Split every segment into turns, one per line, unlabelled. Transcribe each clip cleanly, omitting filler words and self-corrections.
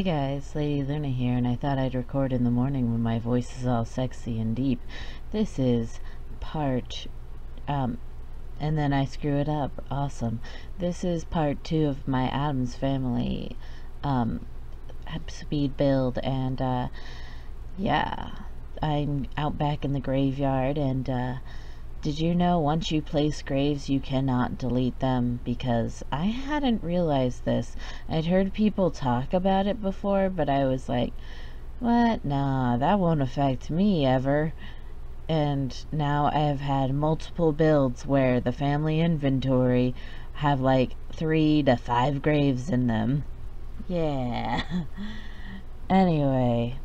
Hey guys, Lady Luna here, and I thought I'd record in the morning when my voice is all sexy and deep. This is part, and then I screw it up. Awesome. This is part 2 of my Addams family, speed build, and, yeah. I'm out back in the graveyard, and, did you know once you place graves you cannot delete them? Because I hadn't realized this. I'd heard people talk about it before, but I was like, what? Nah, that won't affect me ever. And now I have had multiple builds where the family inventory have like 3 to 5 graves in them. Yeah. Anyway,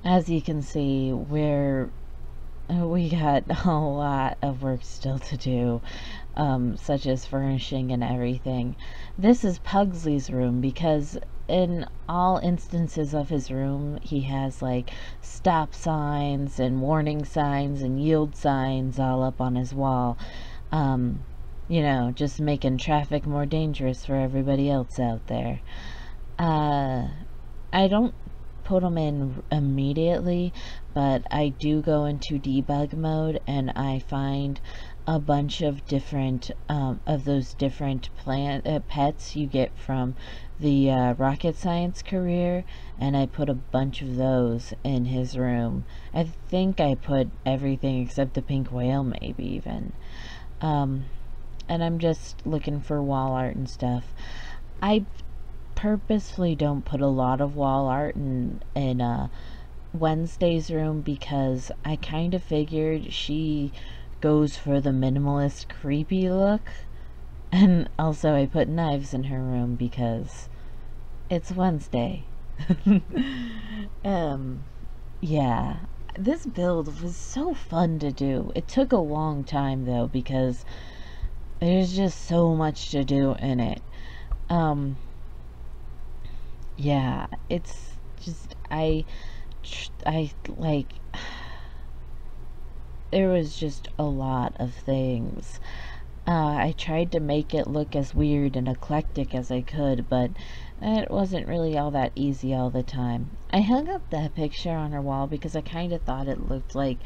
as you can see, we got a lot of work still to do, such as furnishing and everything. This is Pugsley's room because in all instances of his room, he has like stop signs and warning signs and yield signs all up on his wall. You know, just making traffic more dangerous for everybody else out there. I don't put them in immediately, but I do go into debug mode and I find a bunch of different of those different pets you get from the rocket science career, and I put a bunch of those in his room. I think I put everything except the pink whale, maybe even. And I'm just looking for wall art and stuff. I purposefully don't put a lot of wall art in Wednesday's room because I kind of figured she goes for the minimalist creepy look, and also I put knives in her room because it's Wednesday. Yeah, this build was so fun to do. It took a long time though because there's just so much to do in it. Yeah, it's just, I like, there was just a lot of things. I tried to make it look as weird and eclectic as I could, but it wasn't really all that easy all the time. I hung up that picture on her wall because I kind of thought it looked like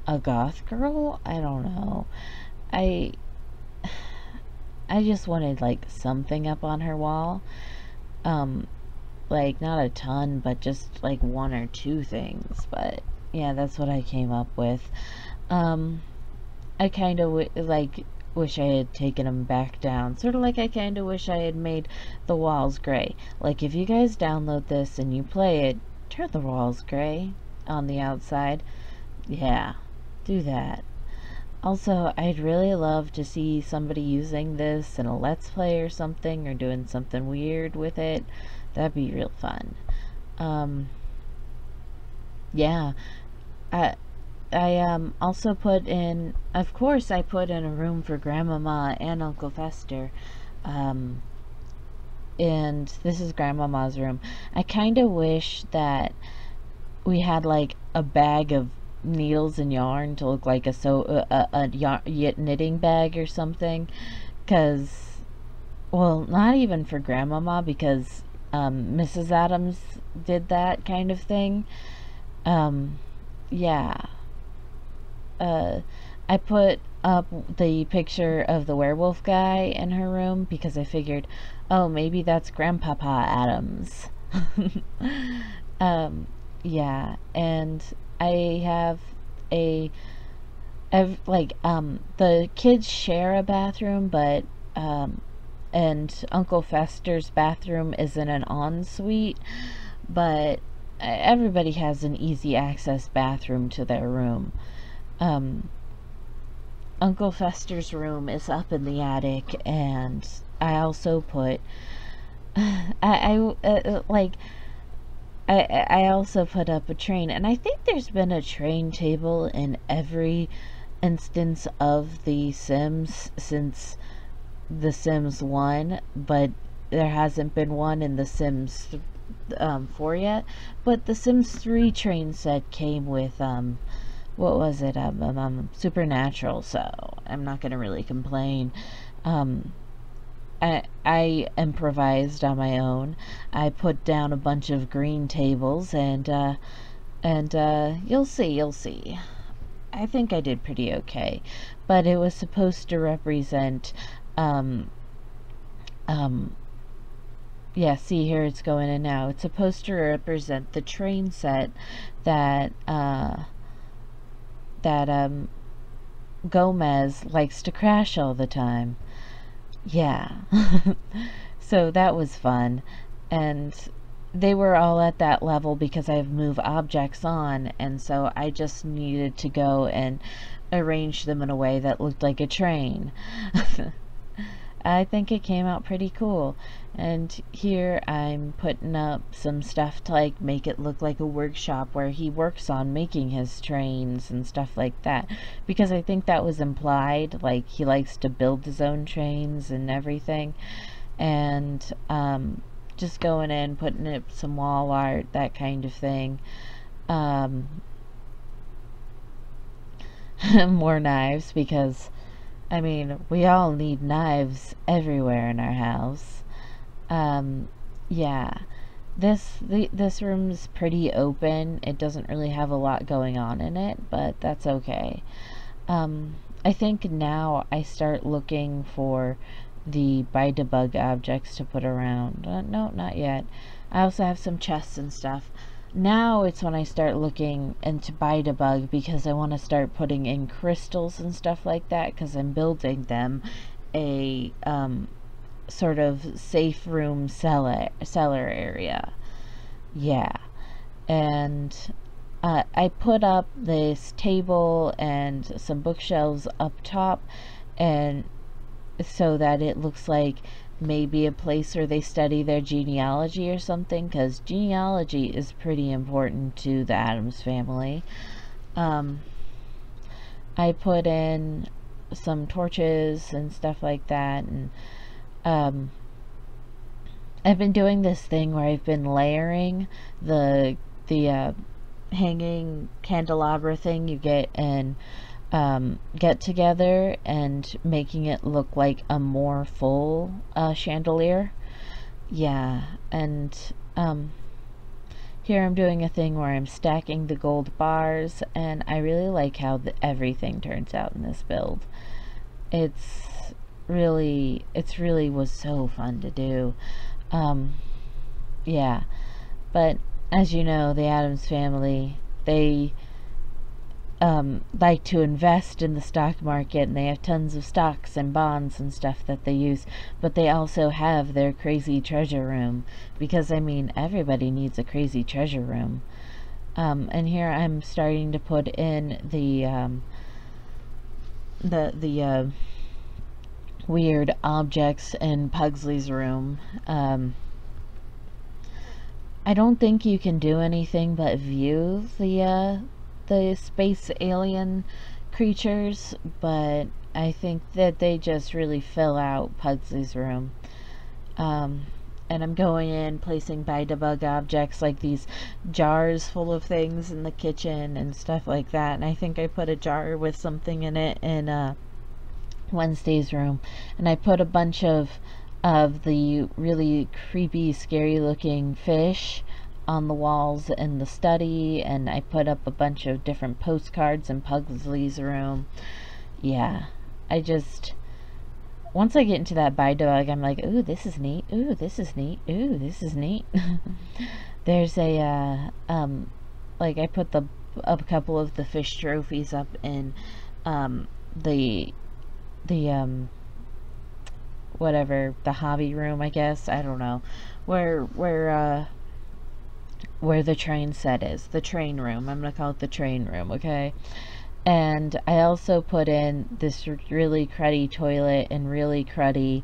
a goth girl. I don't know. I just wanted like something up on her wall. Like not a ton, but just like 1 or 2 things. But yeah, that's what I came up with. I kind of wish I had taken them back down, sort of like I kind of wish I had made the walls gray. Like if you guys download this and you play it, turn the walls gray on the outside. Yeah, do that. Also, I'd really love to see somebody using this in a Let's Play or something, or doing something weird with it. That'd be real fun. Yeah. I also put in, of course, I put in a room for Grandmama and Uncle Fester. And this is Grandmama's room. I kind of wish that we had like a bag of needles and yarn to look like a knitting bag or something, because, well, not even for Grandmama, because Mrs. Addams did that kind of thing. Yeah. I put up the picture of the werewolf guy in her room because I figured, oh, maybe that's Grandpapa Addams. Yeah, and I have the kids share a bathroom, but and Uncle Fester's bathroom is in an ensuite, but everybody has an easy access bathroom to their room. Uncle Fester's room is up in the attic, and I also put I also put up a train, and I think there's been a train table in every instance of the Sims since The Sims 1, but there hasn't been one in The Sims 4 yet. But The Sims 3 train set came with what was it, Supernatural, so I'm not gonna really complain. I improvised on my own. I put down a bunch of green tables, and you'll see. I think I did pretty okay, but it was supposed to represent, um, um, yeah, see here it's going in now. It's supposed to represent the train set that, Gomez likes to crash all the time. Yeah. So that was fun. And they were all at that level because I've moved objects on, and so I just needed to go and arrange them in a way that looked like a train. I think it came out pretty cool. And here I'm putting up some stuff to like make it look like a workshop where he works on making his trains and stuff like that, because I think that was implied, like he likes to build his own trains and everything. And just going in, putting up some wall art, that kind of thing. More knives, because I mean, we all need knives everywhere in our house. Yeah, this room's pretty open. It doesn't really have a lot going on in it, but that's okay. I think now I start looking for the buy-to-bug objects to put around. No, not yet. I also have some chests and stuff. Now it's when I start looking into buy-to-bug, because I want to start putting in crystals and stuff like that, because I'm building them a sort of safe room cellar area. Yeah. And I put up this table and some bookshelves up top, and so that it looks like maybe a place where they study their genealogy or something, because genealogy is pretty important to the Addams family. I put in some torches and stuff like that, and I've been doing this thing where I've been layering the hanging candelabra thing you get in get together, and making it look like a more full chandelier. Yeah. And here I'm doing a thing where I'm stacking the gold bars, and I really like how everything turns out in this build. It's really was so fun to do. Yeah. But as you know, the Addams family, they like to invest in the stock market, and they have tons of stocks and bonds and stuff that they use, but they also have their crazy treasure room, because I mean, everybody needs a crazy treasure room. And here I'm starting to put in the weird objects in Pugsley's room. I don't think you can do anything but view the space alien creatures, but I think that they just really fill out Pugsley's room. And I'm going in, placing buy-to-bug objects like these jars full of things in the kitchen and stuff like that. And I think I put a jar with something in it in Wednesday's room. And I put a bunch of the really creepy, scary looking fish on the walls in the study, and I put up a bunch of different postcards in Pugsley's room. Yeah, once I get into that buy-to-bug, I'm like, ooh, this is neat, ooh, this is neat, ooh, this is neat. There's a like, I put a couple of the fish trophies up in the whatever, the hobby room, I guess, I don't know, where the train set is, the train room. I'm gonna call it the train room, okay? And I also put in this really cruddy toilet and really cruddy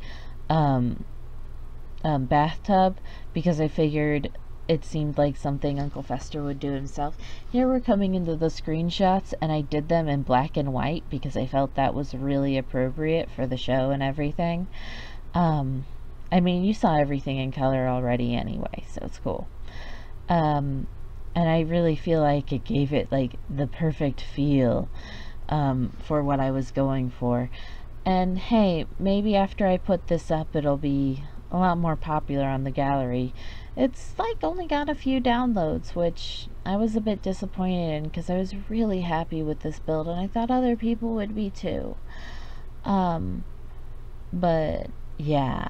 bathtub, because I figured it seemed like something Uncle Fester would do himself. Here we're coming into the screenshots, and I did them in black and white because I felt that was really appropriate for the show and everything. I mean, you saw everything in color already anyway, so it's cool. And I really feel like it gave it like the perfect feel for what I was going for. And hey, maybe after I put this up, it'll be a lot more popular on the gallery. It's like only got a few downloads, which I was a bit disappointed in because I was really happy with this build and I thought other people would be too. But yeah.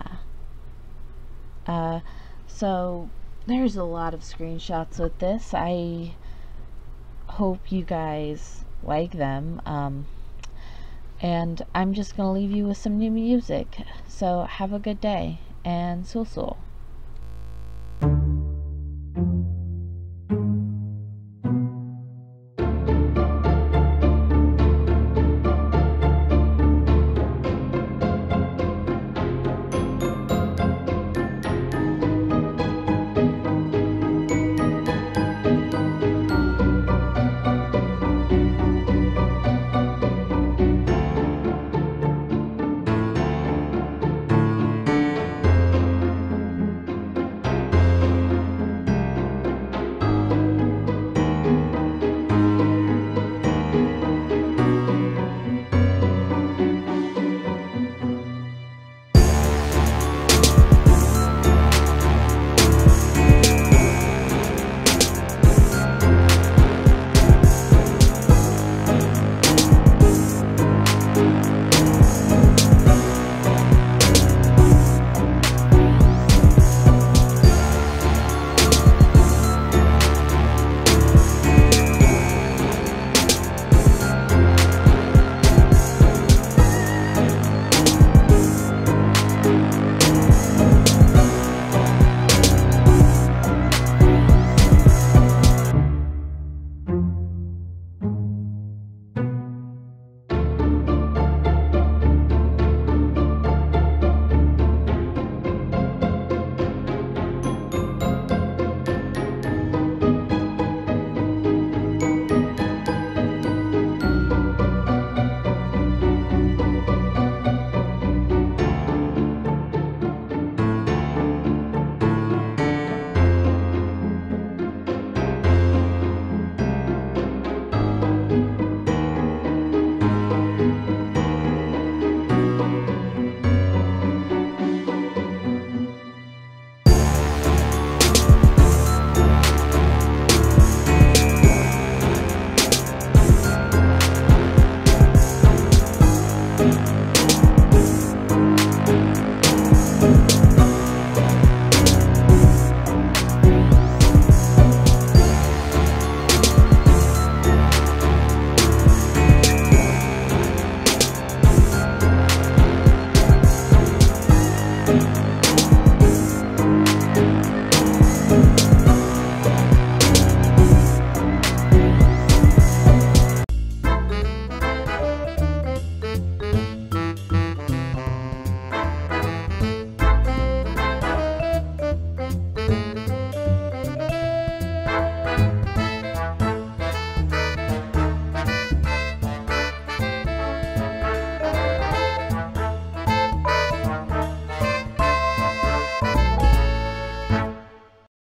So there's a lot of screenshots with this. I hope you guys like them. And I'm just gonna leave you with some new music. So have a good day and sul sul.